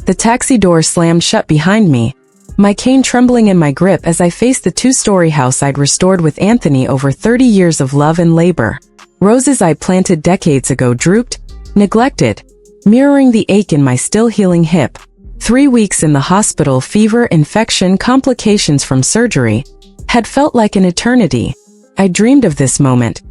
The taxi door slammed shut behind me, my cane trembling in my grip as I faced the two-story house I'd restored with Anthony over 30 years of love and labor. Roses I planted decades ago drooped, neglected, mirroring the ache in my still-healing hip. 3 weeks in the hospital, fever, infection, complications from surgery, had felt like an eternity. I dreamed of this moment.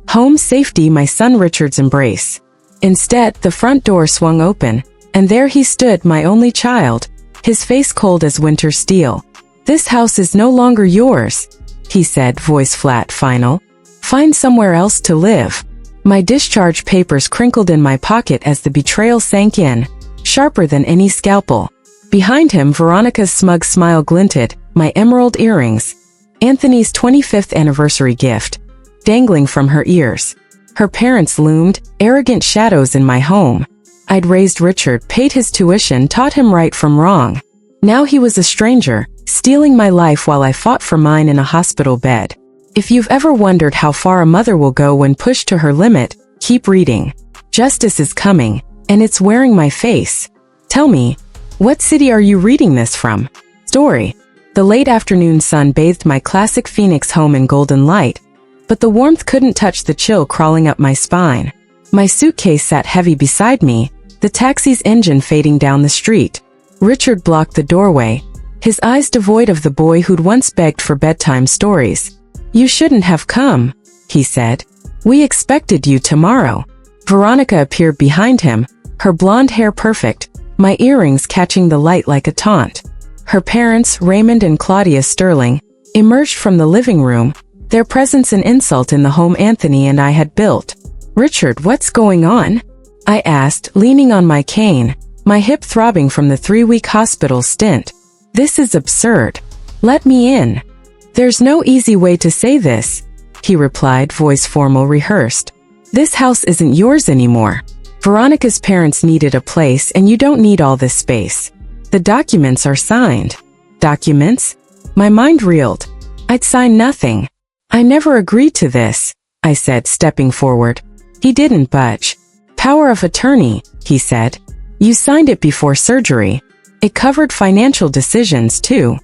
Home, safety, my son Richard's embrace. Instead, the front door swung open, and there he stood, my only child, his face cold as winter steel. "This house is no longer yours," he said, voice flat, final. "Find somewhere else to live." My discharge papers crinkled in my pocket as the betrayal sank in, sharper than any scalpel. Behind him, Veronica's smug smile glinted, my emerald earrings, Anthony's 25th anniversary gift, dangling from her ears. Her parents loomed, arrogant shadows in my home. I'd raised Richard, paid his tuition, taught him right from wrong. Now he was a stranger, stealing my life while I fought for mine in a hospital bed. If you've ever wondered how far a mother will go when pushed to her limit, keep reading. Justice is coming, and it's wearing my face. Tell me, what city are you reading this from? Story. The late afternoon sun bathed my classic Phoenix home in golden light, but the warmth couldn't touch the chill crawling up my spine. My suitcase sat heavy beside me, the taxi's engine fading down the street. Richard blocked the doorway, his eyes devoid of the boy who'd once begged for bedtime stories. "You shouldn't have come," he said. "We expected you tomorrow." Veronica appeared behind him, her blonde hair perfect, my earrings catching the light like a taunt. Her parents, Raymond and Claudia Sterling, emerged from the living room, their presence an insult in the home Anthony and I had built. "Richard, what's going on?" I asked, leaning on my cane, my hip throbbing from the 3-week hospital stint. "This is absurd. Let me in." "There's no easy way to say this," he replied, voice formal, rehearsed. "This house isn't yours anymore. Veronica's parents needed a place and you don't need all this space. The documents are signed." "Documents?" My mind reeled. I'd signed nothing. "I never agreed to this," I said, stepping forward. He didn't budge. "Power of attorney," he said. "You signed it before surgery. It covered financial decisions, too."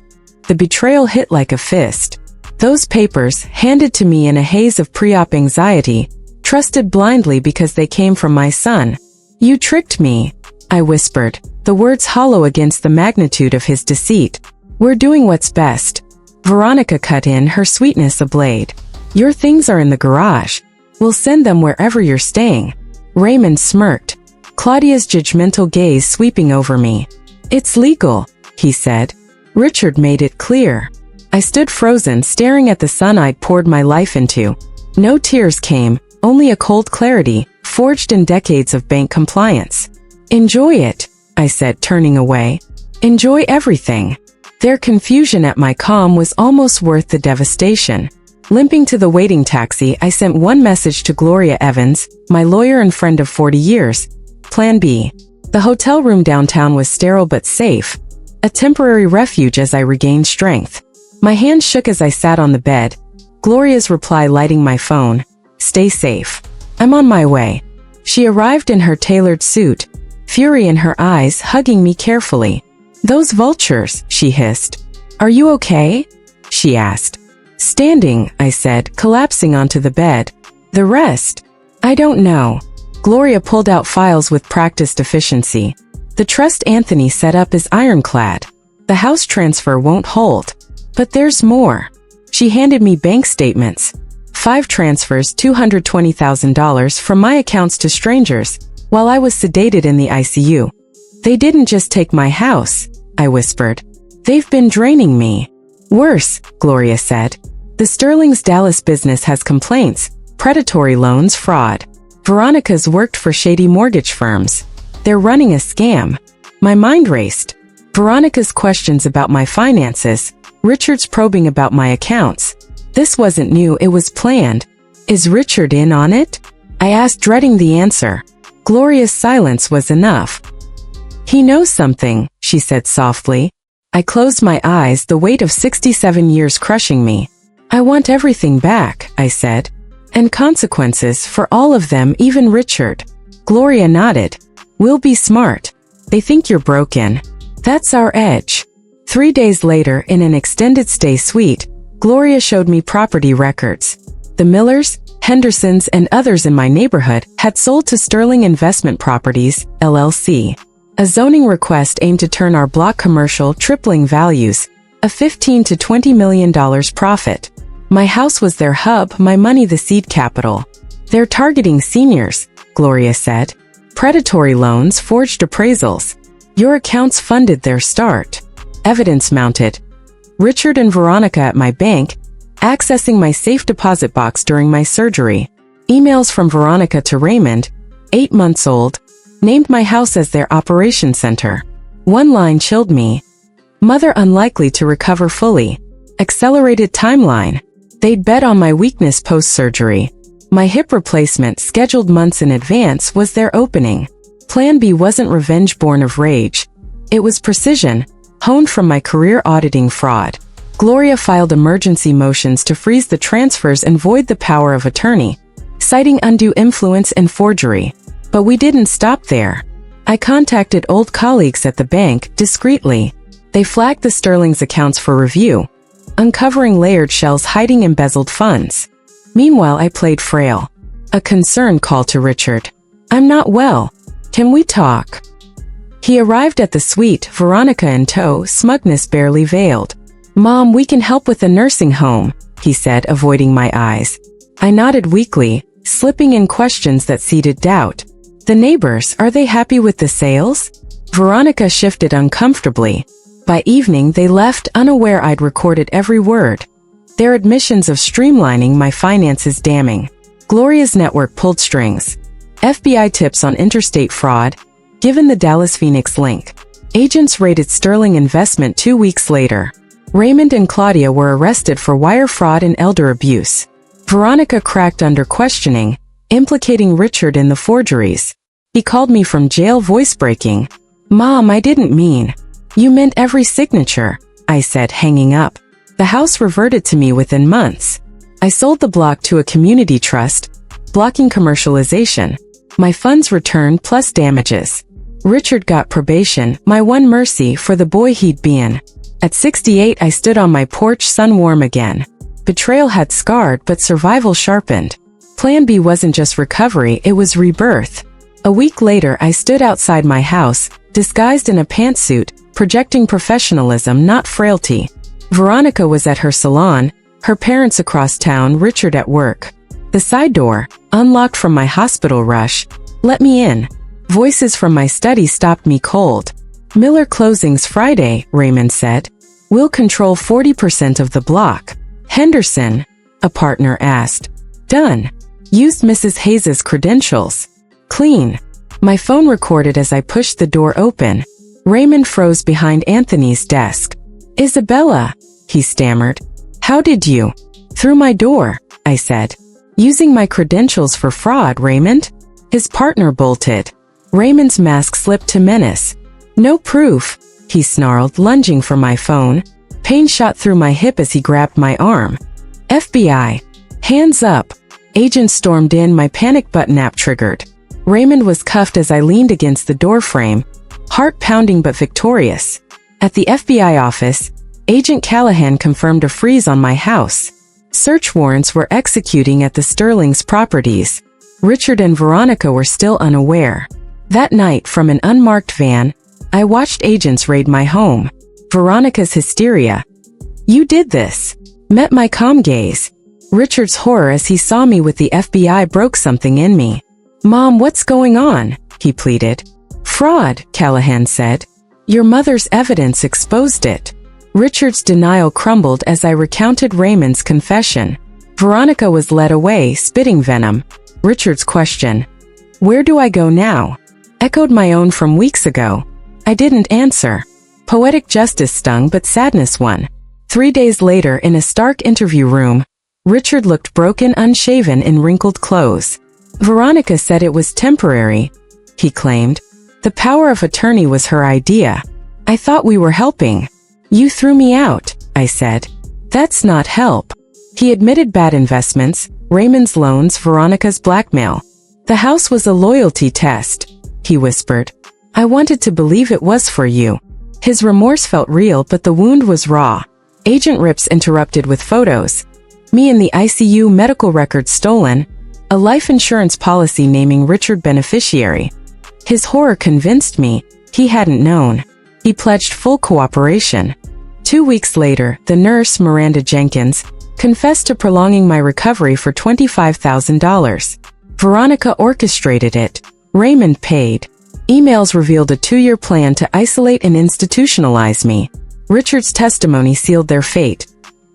The betrayal hit like a fist. Those papers, handed to me in a haze of pre-op anxiety, trusted blindly because they came from my son. "You tricked me," I whispered, the words hollow against the magnitude of his deceit. "We're doing what's best." Veronica cut in, her sweetness ablade. "Your things are in the garage. We'll send them wherever you're staying." Raymond smirked, Claudia's judgmental gaze sweeping over me. "It's legal," he said. Richard made it clear. I stood frozen, staring at the son I'd poured my life into. No tears came, only a cold clarity, forged in decades of bank compliance. "Enjoy it," I said, turning away. "Enjoy everything." Their confusion at my calm was almost worth the devastation. Limping to the waiting taxi, I sent one message to Gloria Evans, my lawyer and friend of 40 years. Plan B. The hotel room downtown was sterile but safe, a temporary refuge as I regained strength. My hands shook as I sat on the bed. Gloria's reply lighting my phone. "Stay safe. I'm on my way." She arrived in her tailored suit, fury in her eyes, hugging me carefully. "Those vultures," she hissed. "Are you okay?" she asked. "Standing," I said, collapsing onto the bed. "The rest?" "I don't know." Gloria pulled out files with practiced efficiency. "The trust Anthony set up is ironclad. The house transfer won't hold. But there's more." She handed me bank statements. 5 transfers, $220,000 from my accounts to strangers, while I was sedated in the ICU. "They didn't just take my house," I whispered. "They've been draining me." "Worse," Gloria said. "The Sterling's Dallas business has complaints, predatory loans, fraud. Veronica's worked for shady mortgage firms. They're running a scam." My mind raced. Veronica's questions about my finances, Richard's probing about my accounts. This wasn't new, it was planned. "Is Richard in on it?" I asked, dreading the answer. Gloria's silence was enough. "He knows something," she said softly. I closed my eyes, the weight of 67 years crushing me. "I want everything back," I said. "And consequences for all of them, even Richard." Gloria nodded. "We'll be smart. They think you're broken. That's our edge. 3 days later, in an extended stay suite, Gloria showed me property records. The Millers, Hendersons, and others in my neighborhood had sold to Sterling Investment Properties, LLC. A zoning request aimed to turn our block commercial, tripling values, a $15 to $20 million profit. My house was their hub, my money the seed capital. They're targeting seniors, Gloria said. Predatory loans, forged appraisals. Your accounts funded their start. Evidence mounted. Richard and Veronica at my bank, accessing my safe deposit box during my surgery. Emails from Veronica to Raymond, 8 months old, named my house as their operation center. One line chilled me. Mother unlikely to recover fully. Accelerated timeline. They'd bet on my weakness post-surgery. My hip replacement, scheduled months in advance, was their opening. Plan B wasn't revenge born of rage. It was precision, honed from my career auditing fraud. Gloria filed emergency motions to freeze the transfers and void the power of attorney, citing undue influence and forgery. But we didn't stop there. I contacted old colleagues at the bank, discreetly. They flagged the Sterling's accounts for review, uncovering layered shells hiding embezzled funds. Meanwhile, I played frail. A concerned call to Richard. I'm not well. Can we talk? He arrived at the suite, Veronica in tow, smugness barely veiled. Mom, we can help with a nursing home, he said, avoiding my eyes. I nodded weakly, slipping in questions that seeded doubt. The neighbors, are they happy with the sales? Veronica shifted uncomfortably. By evening, they left, unaware I'd recorded every word. Their admissions of streamlining my finances damning. Gloria's network pulled strings. FBI tips on interstate fraud, given the Dallas-Phoenix link. Agents raided Sterling Investment 2 weeks later. Raymond and Claudia were arrested for wire fraud and elder abuse. Veronica cracked under questioning, implicating Richard in the forgeries. He called me from jail, voice breaking. Mom, I didn't mean. You meant every signature, I said, hanging up. The house reverted to me within months. I sold the block to a community trust, blocking commercialization. My funds returned plus damages. Richard got probation, my one mercy for the boy he'd been. At 68, I stood on my porch, sun warm again. Betrayal had scarred, but survival sharpened. Plan B wasn't just recovery, it was rebirth. A week later, I stood outside my house, disguised in a pantsuit, projecting professionalism, not frailty. Veronica was at her salon, her parents across town, Richard at work. The side door, unlocked from my hospital rush, let me in. Voices from my study stopped me cold. Miller closings Friday, Raymond said. We'll control 40% of the block. Henderson, a partner asked. Done. Used Mrs. Hayes's credentials. Clean. My phone recorded as I pushed the door open. Raymond froze behind Anthony's desk. Isabella, he stammered. How did you? Through my door, I said. Using my credentials for fraud, Raymond? His partner bolted. Raymond's mask slipped to menace. No proof, he snarled, lunging for my phone. Pain shot through my hip as he grabbed my arm. FBI. Hands up. Agents stormed in, my panic button app triggered. Raymond was cuffed as I leaned against the doorframe, heart pounding but victorious. At the FBI office, Agent Callahan confirmed a freeze on my house. Search warrants were executing at the Sterling's properties. Richard and Veronica were still unaware. That night, from an unmarked van, I watched agents raid my home. Veronica's hysteria. You did this. Met my calm gaze. Richard's horror as he saw me with the FBI broke something in me. Mom, what's going on? He pleaded. Fraud, Callahan said. Your mother's evidence exposed it. Richard's denial crumbled as I recounted Raymond's confession. Veronica was led away, spitting venom. Richard's question, where do I go now? Echoed my own from weeks ago. I didn't answer. Poetic justice stung, but sadness won. 3 days later, in a stark interview room, Richard looked broken, unshaven, in wrinkled clothes. Veronica said it was temporary, he claimed. The power of attorney was her idea. I thought we were helping. You threw me out, I said. That's not help. He admitted bad investments, Raymond's loans, Veronica's blackmail. The house was a loyalty test, he whispered. I wanted to believe it was for you. His remorse felt real, but the wound was raw. Agent Rips interrupted with photos. Me in the ICU, medical records stolen, a life insurance policy naming Richard beneficiary. His horror convinced me he hadn't known. He pledged full cooperation. 2 weeks later, the nurse, Miranda Jenkins, confessed to prolonging my recovery for $25,000. Veronica orchestrated it. Raymond paid. Emails revealed a 2-year plan to isolate and institutionalize me. Richard's testimony sealed their fate.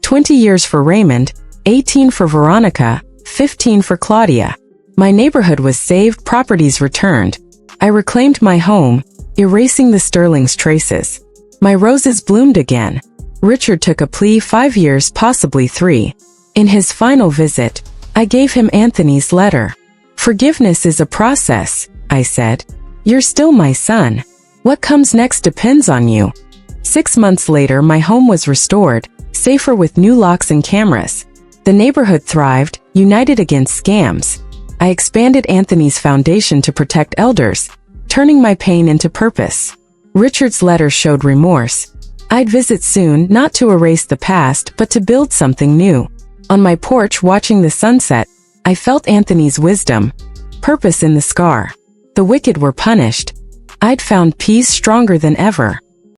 20 years for Raymond, 18 for Veronica, 15 for Claudia. My neighborhood was saved, properties returned. I reclaimed my home, erasing the Sterling's traces. My roses bloomed again. Richard took a plea, 5 years, possibly 3. In his final visit, I gave him Anthony's letter. Forgiveness is a process, I said. You're still my son. What comes next depends on you. 6 months later, my home was restored, safer with new locks and cameras. The neighborhood thrived, united against scams. I expanded Anthony's foundation to protect elders, turning my pain into purpose. Richard's letter showed remorse. I'd visit soon, not to erase the past, but to build something new. On my porch, watching the sunset, I felt Anthony's wisdom, purpose in the scar. The wicked were punished. I'd found peace stronger than ever.